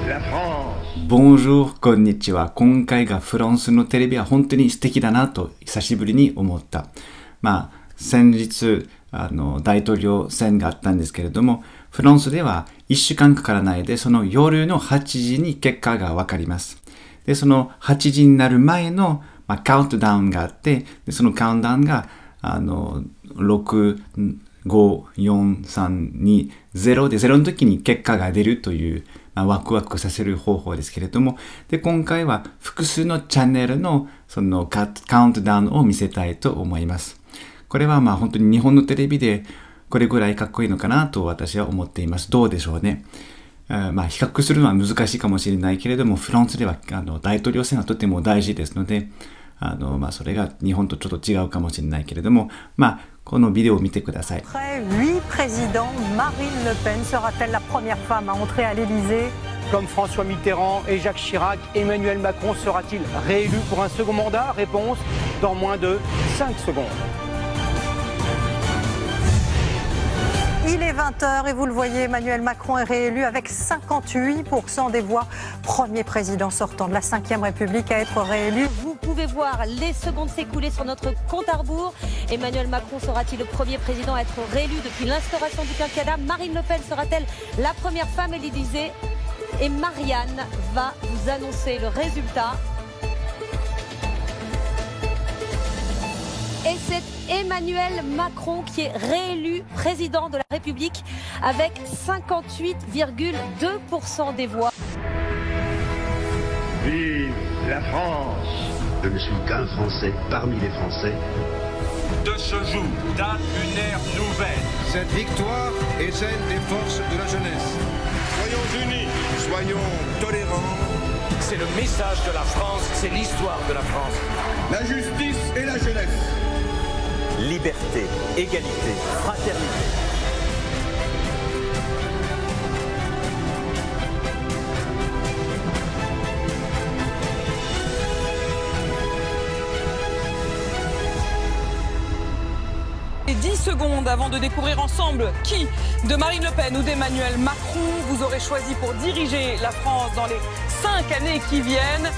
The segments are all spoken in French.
la France! Bonjour, こんにちは。今回がフランスのテレビは本当に素敵だなと久しぶりに思った。先日、大統領選があったんですけれども、フランスでは1週間かからないで、その夜の8時に結果がわかります。で、その8時になる前の、カウントダウンがあって、でそのカウントダウンが、6、5、4、3、2、0で、0の時に結果が出るという、ワクワクさせる方法ですけれども、で、今回は複数のチャンネルのそのカウントダウンを見せたいと思います。これは本当に日本のテレビでこれぐらいかっこいいのかなと私は思っています。どうでしょうね。比較するのは難しいかもしれないけれども、フランスでは大統領選はとても大事ですので、それが日本とちょっと違うかもしれないけれども、このビデオを見てください。Après 8 présidents, Marine Le Pen sera-t-elle la première femme à entrer à l'Élysée? Comme François Mitterrand et Jacques Chirac, Emmanuel Macron sera-t-il réélu pour un second mandat? Réponse dans moins de 5 secondes. Il est 20h et vous le voyez, Emmanuel Macron est réélu avec 58% des voix. Premier président sortant de la 5e République à être réélu. Vous pouvez voir les secondes s'écouler sur notre compte à rebours. Emmanuel Macron sera-t-il le premier président à être réélu depuis l'instauration du quinquennat? Marine Le Pen sera-t-elle la première femme à l'Élysée? Et Marianne va vous annoncer le résultat. Et c'est Emmanuel Macron qui est réélu président de la République avec 58,2% des voix. Vive la France! Je ne suis qu'un Français parmi les Français. De ce jour date une ère nouvelle. Cette victoire est celle des forces de la jeunesse. Soyons unis, Soyons tolérants. c'est le message de la France, c'est l'histoire de la France. La justice et la jeunesse. Liberté, égalité, fraternité. Et 10 secondes avant de découvrir ensemble qui, de Marine Le Pen ou d'Emmanuel Macron, vous aurez choisi pour diriger la France dans les 5 années qui viennent.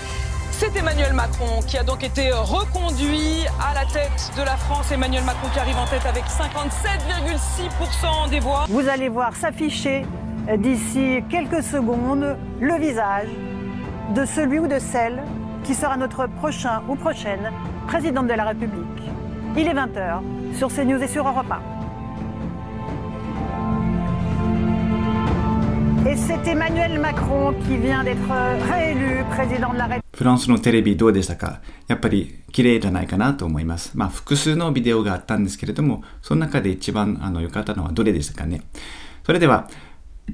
C'est Emmanuel Macron qui a donc été reconduit à la tête de la France. Emmanuel Macron qui arrive en tête avec 57,6% des voix. Vous allez voir s'afficher d'ici quelques secondes le visage de celui ou de celle qui sera notre prochain ou prochaine présidente de la République. Il est 20h sur CNews et sur Europe 1. Et c'est Emmanuel Macron qui vient d'être réélu président de la République. フランスのテレビどうでしたか？やっぱり綺麗じゃないかなと思います。複数のビデオがあったんですけれども、その中で一番良かったのはどれでしたかね。それでは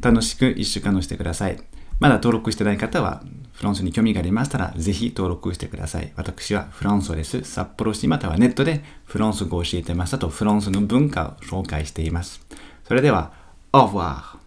楽しく1週間をしてください。まだ登録してない方はフランスに興味がありましたらぜひ登録してください。私はフランソです。札幌市またはネットでフランス語を教えてますとフランスの文化を紹介しています。それでは、au revoir。